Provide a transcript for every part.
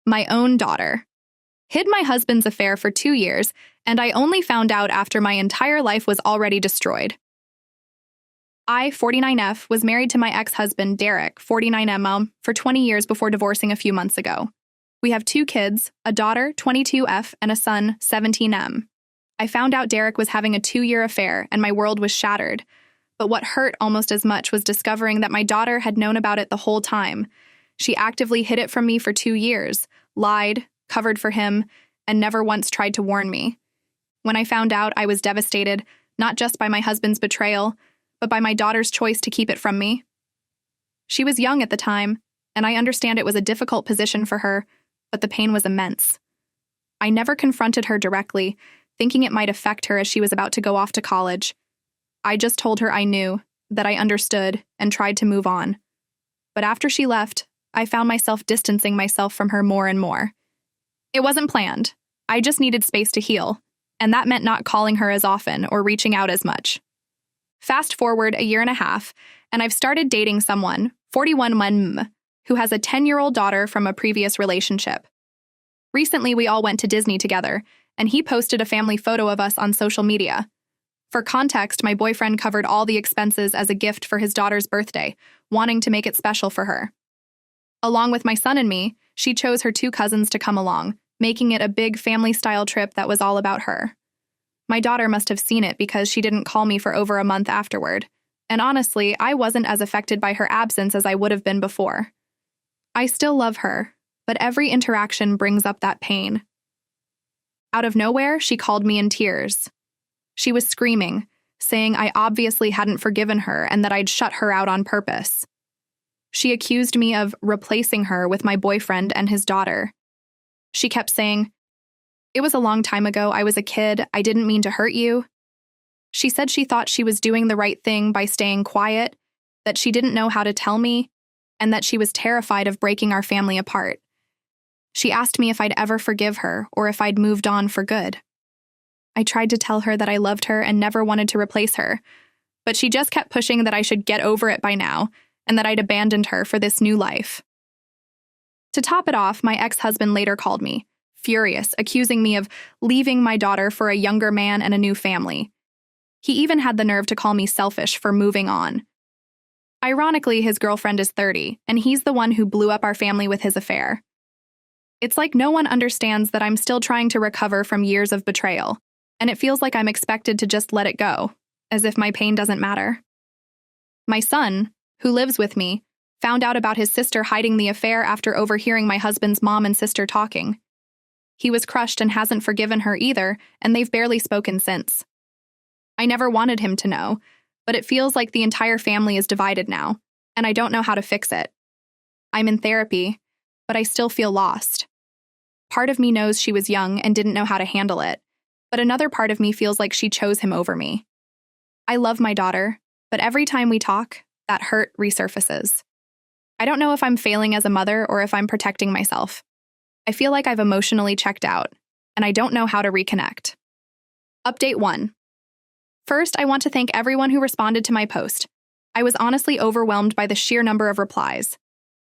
my own daughter. Hid my husband's affair for 2 years, and I only found out after my entire life was already destroyed. I, 49F, was married to my ex-husband, Derek, 49M, for 20 years before divorcing a few months ago. We have 2 kids, a daughter, 22F, and a son, 17M. I found out Derek was having a 2-year affair, and my world was shattered. But what hurt almost as much was discovering that my daughter had known about it the whole time. She actively hid it from me for 2 years, lied, covered for him, and never once tried to warn me. When I found out, I was devastated, not just by my husband's betrayal, but by my daughter's choice to keep it from me. She was young at the time, and I understand it was a difficult position for her, but the pain was immense. I never confronted her directly, thinking it might affect her as she was about to go off to college. I just told her I knew, that I understood, and tried to move on. But after she left, I found myself distancing myself from her more and more. It wasn't planned. I just needed space to heal, and that meant not calling her as often or reaching out as much. Fast forward a year and a half, and I've started dating someone, 41M, who has a 10-year-old daughter from a previous relationship. Recently, we all went to Disney together, and he posted a family photo of us on social media. For context, my boyfriend covered all the expenses as a gift for his daughter's birthday, wanting to make it special for her. Along with my son and me, she chose her 2 cousins to come along, making it a big family-style trip that was all about her. My daughter must have seen it because she didn't call me for over a month afterward, and honestly, I wasn't as affected by her absence as I would have been before. I still love her, but every interaction brings up that pain. Out of nowhere, she called me in tears. She was screaming, saying I obviously hadn't forgiven her and that I'd shut her out on purpose. She accused me of replacing her with my boyfriend and his daughter. She kept saying, "It was a long time ago, I was a kid, I didn't mean to hurt you." She said she thought she was doing the right thing by staying quiet, that she didn't know how to tell me, and that she was terrified of breaking our family apart. She asked me if I'd ever forgive her or if I'd moved on for good. I tried to tell her that I loved her and never wanted to replace her, but she just kept pushing that I should get over it by now and that I'd abandoned her for this new life. To top it off, my ex-husband later called me, furious, accusing me of leaving my daughter for a younger man and a new family. He even had the nerve to call me selfish for moving on. Ironically, his girlfriend is 30, and he's the one who blew up our family with his affair. It's like no one understands that I'm still trying to recover from years of betrayal, and it feels like I'm expected to just let it go, as if my pain doesn't matter. My son, who lives with me, found out about his sister hiding the affair after overhearing my husband's mom and sister talking. He was crushed and hasn't forgiven her either, and they've barely spoken since. I never wanted him to know, but it feels like the entire family is divided now, and I don't know how to fix it. I'm in therapy, but I still feel lost. Part of me knows she was young and didn't know how to handle it, but another part of me feels like she chose him over me. I love my daughter, but every time we talk, that hurt resurfaces. I don't know if I'm failing as a mother or if I'm protecting myself. I feel like I've emotionally checked out, and I don't know how to reconnect. Update 1. First, I want to thank everyone who responded to my post. I was honestly overwhelmed by the sheer number of replies.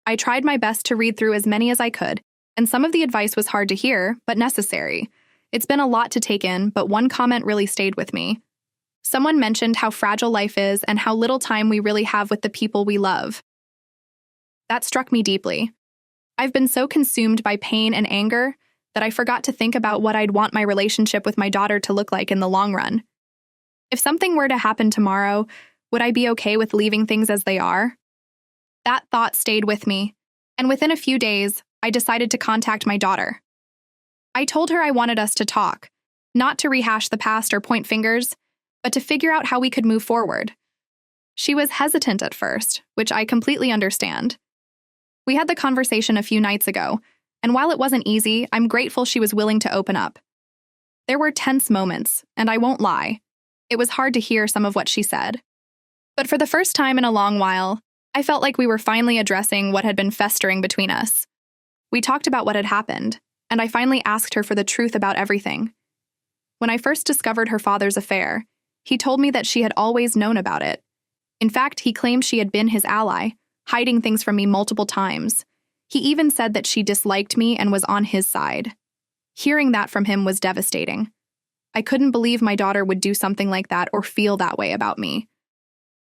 I tried my best to read through as many as I could, and some of the advice was hard to hear, but necessary. It's been a lot to take in, but one comment really stayed with me. Someone mentioned how fragile life is and how little time we really have with the people we love. That struck me deeply. I've been so consumed by pain and anger that I forgot to think about what I'd want my relationship with my daughter to look like in the long run. If something were to happen tomorrow, would I be okay with leaving things as they are? That thought stayed with me, and within a few days, I decided to contact my daughter. I told her I wanted us to talk, not to rehash the past or point fingers, but to figure out how we could move forward. She was hesitant at first, which I completely understand. We had the conversation a few nights ago, and while it wasn't easy, I'm grateful she was willing to open up. There were tense moments, and I won't lie. It was hard to hear some of what she said. But for the first time in a long while, I felt like we were finally addressing what had been festering between us. We talked about what had happened, and I finally asked her for the truth about everything. When I first discovered her father's affair, he told me that she had always known about it. In fact, he claimed she had been his ally, hiding things from me multiple times. He even said that she disliked me and was on his side. Hearing that from him was devastating. I couldn't believe my daughter would do something like that or feel that way about me.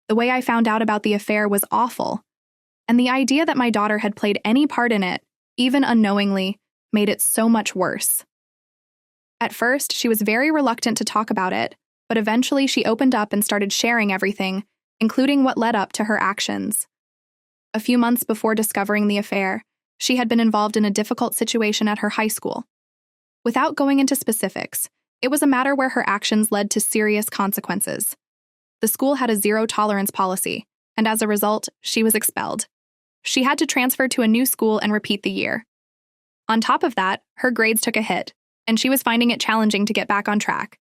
The way I found out about the affair was awful, and the idea that my daughter had played any part in it, even unknowingly, made it so much worse. At first, she was very reluctant to talk about it, but eventually she opened up and started sharing everything, including what led up to her actions. A few months before discovering the affair, she had been involved in a difficult situation at her high school. Without going into specifics, it was a matter where her actions led to serious consequences. The school had a zero-tolerance policy, and as a result, she was expelled. She had to transfer to a new school and repeat the year. On top of that, her grades took a hit, and she was finding it challenging to get back on track.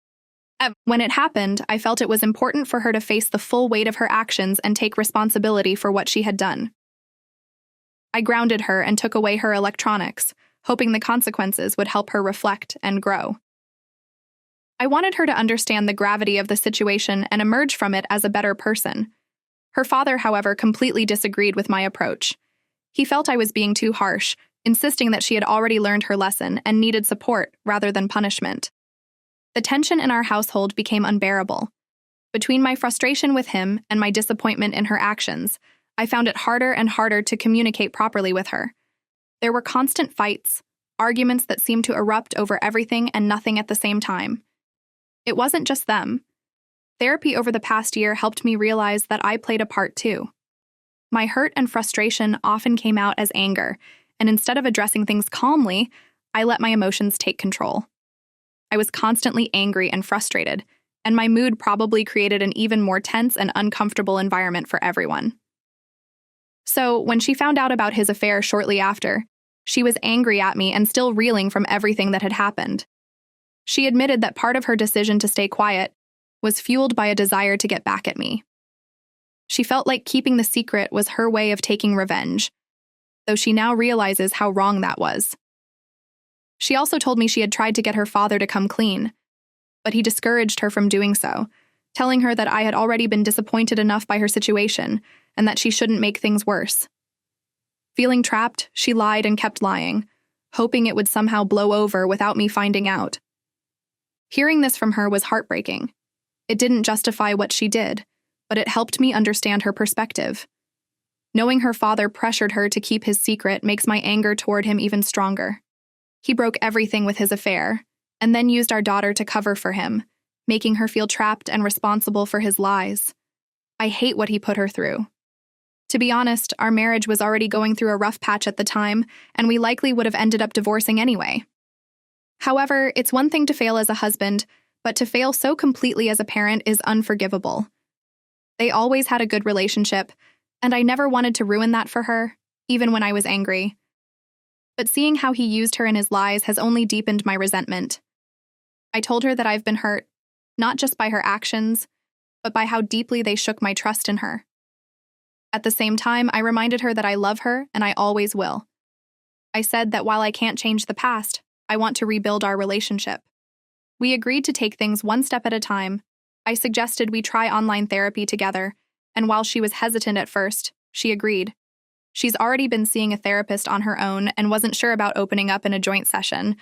When it happened, I felt it was important for her to face the full weight of her actions and take responsibility for what she had done. I grounded her and took away her electronics, hoping the consequences would help her reflect and grow. I wanted her to understand the gravity of the situation and emerge from it as a better person. Her father, however, completely disagreed with my approach. He felt I was being too harsh, insisting that she had already learned her lesson and needed support rather than punishment. The tension in our household became unbearable. Between my frustration with him and my disappointment in her actions, I found it harder and harder to communicate properly with her. There were constant fights, arguments that seemed to erupt over everything and nothing at the same time. It wasn't just them. Therapy over the past year helped me realize that I played a part too. My hurt and frustration often came out as anger, and instead of addressing things calmly, I let my emotions take control. I was constantly angry and frustrated, and my mood probably created an even more tense and uncomfortable environment for everyone. So, when she found out about his affair shortly after, she was angry at me and still reeling from everything that had happened. She admitted that part of her decision to stay quiet was fueled by a desire to get back at me. She felt like keeping the secret was her way of taking revenge, though she now realizes how wrong that was. She also told me she had tried to get her father to come clean, but he discouraged her from doing so, telling her that I had already been disappointed enough by her situation and that she shouldn't make things worse. Feeling trapped, she lied and kept lying, hoping it would somehow blow over without me finding out. Hearing this from her was heartbreaking. It didn't justify what she did, but it helped me understand her perspective. Knowing her father pressured her to keep his secret makes my anger toward him even stronger. He broke everything with his affair, and then used our daughter to cover for him, making her feel trapped and responsible for his lies. I hate what he put her through. To be honest, our marriage was already going through a rough patch at the time, and we likely would have ended up divorcing anyway. However, it's one thing to fail as a husband, but to fail so completely as a parent is unforgivable. They always had a good relationship, and I never wanted to ruin that for her, even when I was angry. But seeing how he used her in his lies has only deepened my resentment. I told her that I've been hurt, not just by her actions, but by how deeply they shook my trust in her. At the same time, I reminded her that I love her and I always will. I said that while I can't change the past, I want to rebuild our relationship. We agreed to take things one step at a time. I suggested we try online therapy together, and while she was hesitant at first, she agreed. She's already been seeing a therapist on her own and wasn't sure about opening up in a joint session,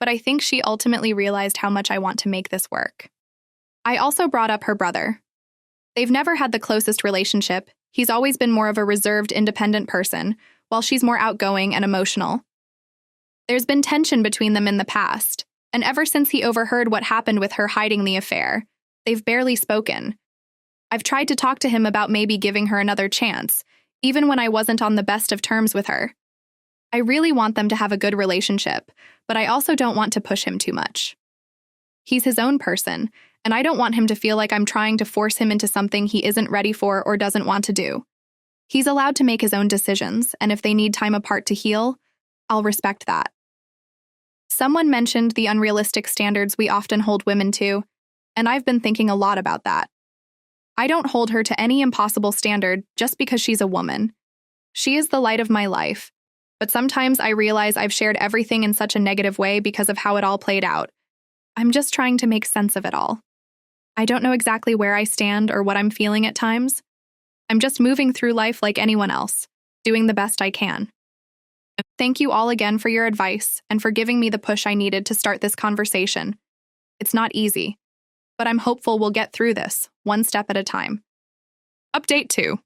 but I think she ultimately realized how much I want to make this work. I also brought up her brother. They've never had the closest relationship. He's always been more of a reserved, independent person, while she's more outgoing and emotional. There's been tension between them in the past, and ever since he overheard what happened with her hiding the affair, they've barely spoken. I've tried to talk to him about maybe giving her another chance, even when I wasn't on the best of terms with her. I really want them to have a good relationship, but I also don't want to push him too much. He's his own person, and I don't want him to feel like I'm trying to force him into something he isn't ready for or doesn't want to do. He's allowed to make his own decisions, and if they need time apart to heal, I'll respect that. Someone mentioned the unrealistic standards we often hold women to, and I've been thinking a lot about that. I don't hold her to any impossible standard just because she's a woman. She is the light of my life, but sometimes I realize I've shared everything in such a negative way because of how it all played out. I'm just trying to make sense of it all. I don't know exactly where I stand or what I'm feeling at times. I'm just moving through life like anyone else, doing the best I can. Thank you all again for your advice and for giving me the push I needed to start this conversation. It's not easy, but I'm hopeful we'll get through this, one step at a time. Update 2.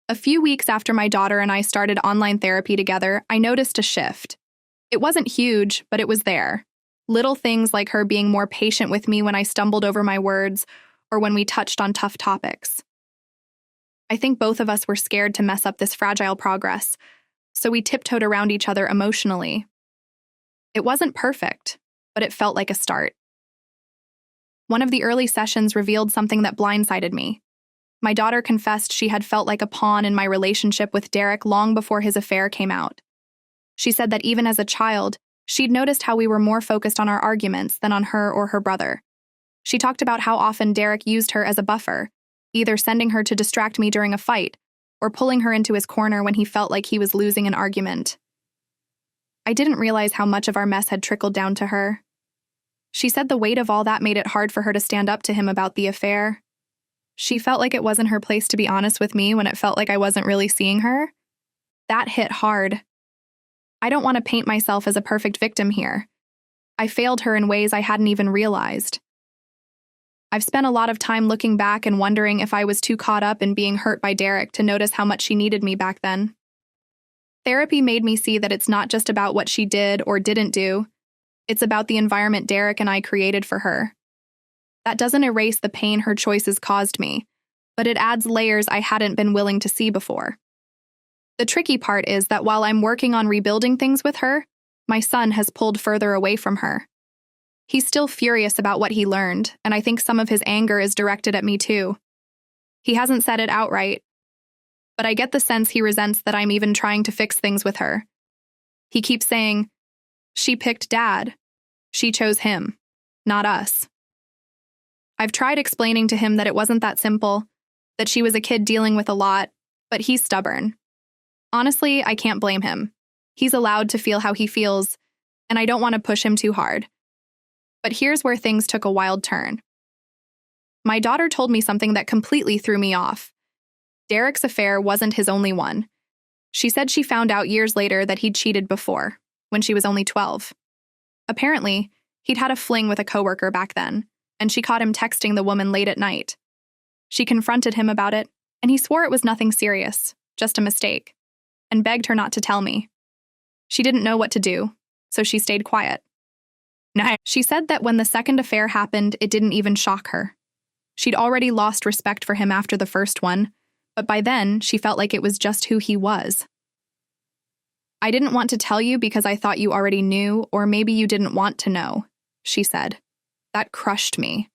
A few weeks after my daughter and I started online therapy together, I noticed a shift. It wasn't huge, but it was there. Little things like her being more patient with me when I stumbled over my words or when we touched on tough topics. I think both of us were scared to mess up this fragile progress, so we tiptoed around each other emotionally. It wasn't perfect, but it felt like a start. One of the early sessions revealed something that blindsided me. My daughter confessed she had felt like a pawn in my relationship with Derek long before his affair came out. She said that even as a child, she'd noticed how we were more focused on our arguments than on her or her brother. She talked about how often Derek used her as a buffer, either sending her to distract me during a fight or pulling her into his corner when he felt like he was losing an argument. I didn't realize how much of our mess had trickled down to her. She said the weight of all that made it hard for her to stand up to him about the affair. She felt like it wasn't her place to be honest with me when it felt like I wasn't really seeing her. That hit hard. I don't want to paint myself as a perfect victim here. I failed her in ways I hadn't even realized. I've spent a lot of time looking back and wondering if I was too caught up in being hurt by Derek to notice how much she needed me back then. Therapy made me see that it's not just about what she did or didn't do. It's about the environment Derek and I created for her. That doesn't erase the pain her choices caused me, but it adds layers I hadn't been willing to see before. The tricky part is that while I'm working on rebuilding things with her, my son has pulled further away from her. He's still furious about what he learned, and I think some of his anger is directed at me too. He hasn't said it outright, but I get the sense he resents that I'm even trying to fix things with her. He keeps saying, "She picked Dad. She chose him, not us." I've tried explaining to him that it wasn't that simple, that she was a kid dealing with a lot, but he's stubborn. Honestly, I can't blame him. He's allowed to feel how he feels, and I don't want to push him too hard. But here's where things took a wild turn. My daughter told me something that completely threw me off. Derek's affair wasn't his only one. She said she found out years later that he'd cheated before, when she was only 12. Apparently, he'd had a fling with a coworker back then, and she caught him texting the woman late at night. She confronted him about it, and he swore it was nothing serious, just a mistake, and begged her not to tell me. She didn't know what to do, so she stayed quiet. She said that when the second affair happened, it didn't even shock her. She'd already lost respect for him after the first one, but by then, she felt like it was just who he was. "I didn't want to tell you because I thought you already knew, or maybe you didn't want to know," she said. That crushed me.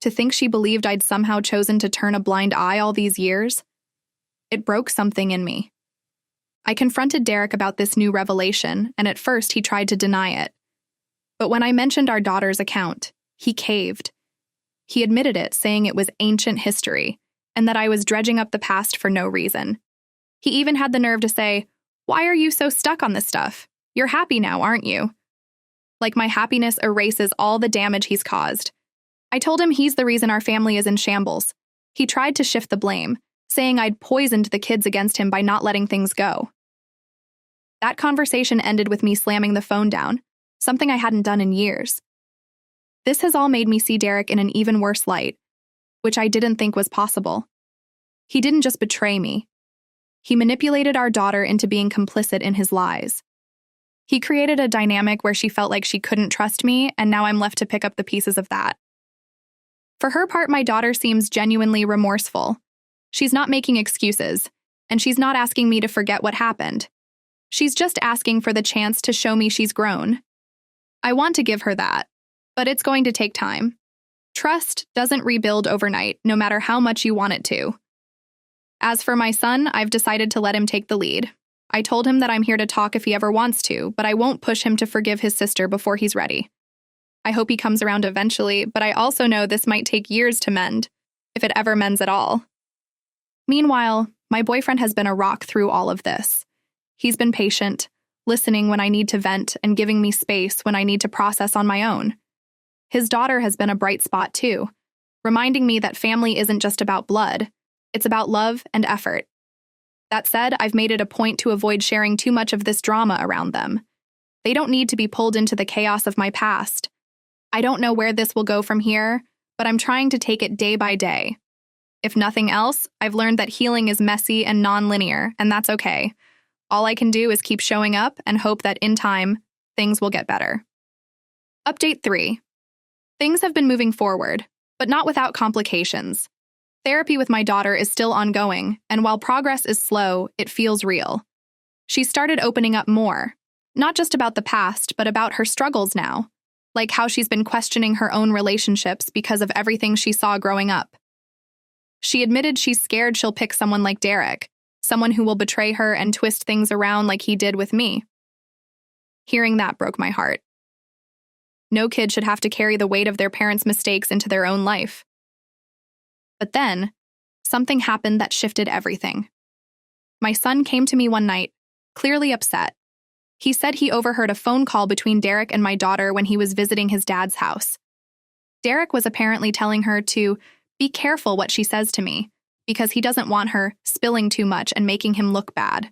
To think she believed I'd somehow chosen to turn a blind eye all these years, it broke something in me. I confronted Derek about this new revelation, and at first he tried to deny it. But when I mentioned our daughter's account, he caved. He admitted it, saying it was ancient history, and that I was dredging up the past for no reason. He even had the nerve to say, "Why are you so stuck on this stuff? You're happy now, aren't you?" Like my happiness erases all the damage he's caused. I told him he's the reason our family is in shambles. He tried to shift the blame, saying I'd poisoned the kids against him by not letting things go. That conversation ended with me slamming the phone down, something I hadn't done in years. This has all made me see Derek in an even worse light, which I didn't think was possible. He didn't just betray me. He manipulated our daughter into being complicit in his lies. He created a dynamic where she felt like she couldn't trust me, and now I'm left to pick up the pieces of that. For her part, my daughter seems genuinely remorseful. She's not making excuses, and she's not asking me to forget what happened. She's just asking for the chance to show me she's grown. I want to give her that, but it's going to take time. Trust doesn't rebuild overnight, no matter how much you want it to. As for my son, I've decided to let him take the lead. I told him that I'm here to talk if he ever wants to, but I won't push him to forgive his sister before he's ready. I hope he comes around eventually, but I also know this might take years to mend, if it ever mends at all. Meanwhile, my boyfriend has been a rock through all of this. He's been patient, listening when I need to vent and giving me space when I need to process on my own. His daughter has been a bright spot too, reminding me that family isn't just about blood, it's about love and effort. That said, I've made it a point to avoid sharing too much of this drama around them. They don't need to be pulled into the chaos of my past. I don't know where this will go from here, but I'm trying to take it day by day. If nothing else, I've learned that healing is messy and non-linear, and that's okay. All I can do is keep showing up and hope that in time, things will get better. Update 3. Things have been moving forward, but not without complications. Therapy with my daughter is still ongoing, and while progress is slow, it feels real. She started opening up more, not just about the past, but about her struggles now, like how she's been questioning her own relationships because of everything she saw growing up. She admitted she's scared she'll pick someone like Derek, someone who will betray her and twist things around like he did with me. Hearing that broke my heart. No kid should have to carry the weight of their parents' mistakes into their own life. But then, something happened that shifted everything. My son came to me one night, clearly upset. He said he overheard a phone call between Derek and my daughter when he was visiting his dad's house. Derek was apparently telling her to be careful what she says to me, because he doesn't want her spilling too much and making him look bad.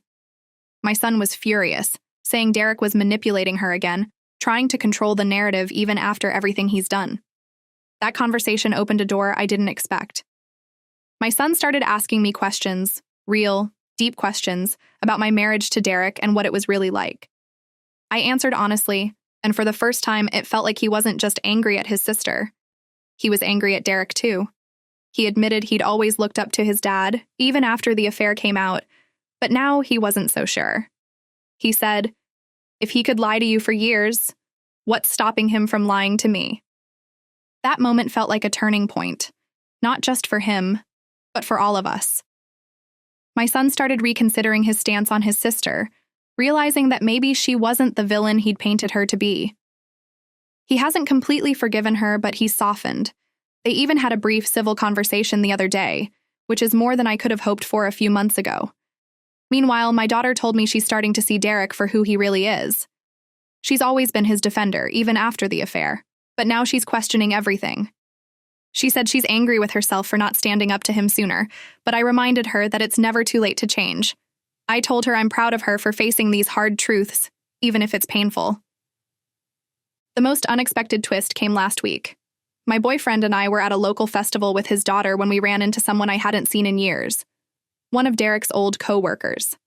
My son was furious, saying Derek was manipulating her again, trying to control the narrative even after everything he's done. That conversation opened a door I didn't expect. My son started asking me questions, real, deep questions, about my marriage to Derek and what it was really like. I answered honestly, and for the first time, it felt like he wasn't just angry at his sister. He was angry at Derek too. He admitted he'd always looked up to his dad, even after the affair came out, but now he wasn't so sure. He said, "If he could lie to you for years, what's stopping him from lying to me?" That moment felt like a turning point, not just for him, but for all of us. My son started reconsidering his stance on his sister, realizing that maybe she wasn't the villain he'd painted her to be. He hasn't completely forgiven her, but he's softened. They even had a brief civil conversation the other day, which is more than I could have hoped for a few months ago. Meanwhile, my daughter told me she's starting to see Derek for who he really is. She's always been his defender, even after the affair, but now she's questioning everything. She said she's angry with herself for not standing up to him sooner, but I reminded her that it's never too late to change. I told her I'm proud of her for facing these hard truths, even if it's painful. The most unexpected twist came last week. My boyfriend and I were at a local festival with his daughter when we ran into someone I hadn't seen in years, one of Derek's old co-workers.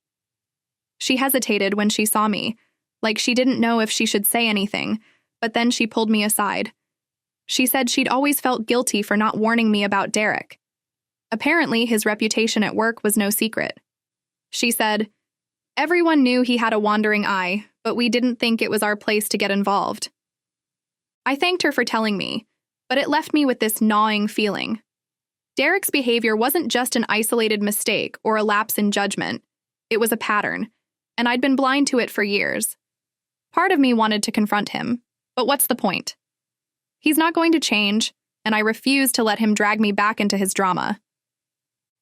She hesitated when she saw me, like she didn't know if she should say anything, but then she pulled me aside. She said she'd always felt guilty for not warning me about Derek. Apparently, his reputation at work was no secret. She said, "Everyone knew he had a wandering eye, but we didn't think it was our place to get involved." I thanked her for telling me, but it left me with this gnawing feeling. Derek's behavior wasn't just an isolated mistake or a lapse in judgment. It was a pattern, and I'd been blind to it for years. Part of me wanted to confront him, but what's the point? He's not going to change, and I refuse to let him drag me back into his drama.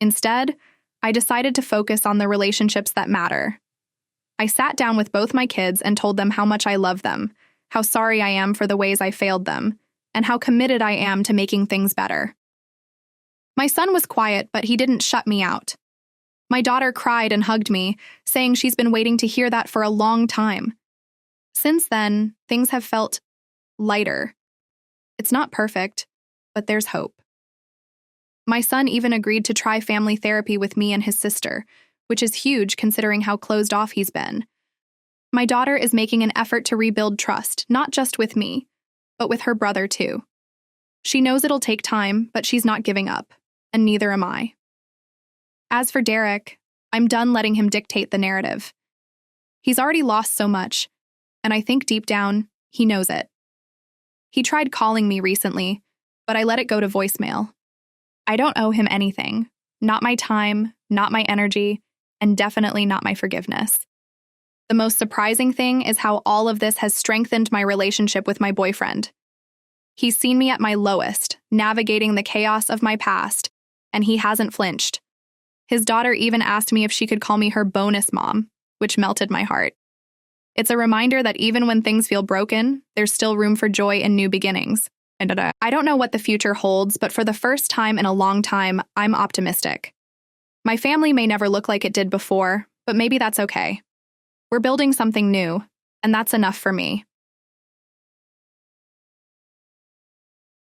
Instead, I decided to focus on the relationships that matter. I sat down with both my kids and told them how much I love them, how sorry I am for the ways I failed them, and how committed I am to making things better. My son was quiet, but he didn't shut me out. My daughter cried and hugged me, saying she's been waiting to hear that for a long time. Since then, things have felt lighter. It's not perfect, but there's hope. My son even agreed to try family therapy with me and his sister, which is huge considering how closed off he's been. My daughter is making an effort to rebuild trust, not just with me, but with her brother too. She knows it'll take time, but she's not giving up, and neither am I. As for Derek, I'm done letting him dictate the narrative. He's already lost so much, and I think deep down, he knows it. He tried calling me recently, but I let it go to voicemail. I don't owe him anything, not my time, not my energy, and definitely not my forgiveness. The most surprising thing is how all of this has strengthened my relationship with my boyfriend. He's seen me at my lowest, navigating the chaos of my past, and he hasn't flinched. His daughter even asked me if she could call me her bonus mom, which melted my heart. It's a reminder that even when things feel broken, there's still room for joy and new beginnings. I don't know what the future holds, but for the first time in a long time, I'm optimistic. My family may never look like it did before, but maybe that's okay. We're building something new, and that's enough for me.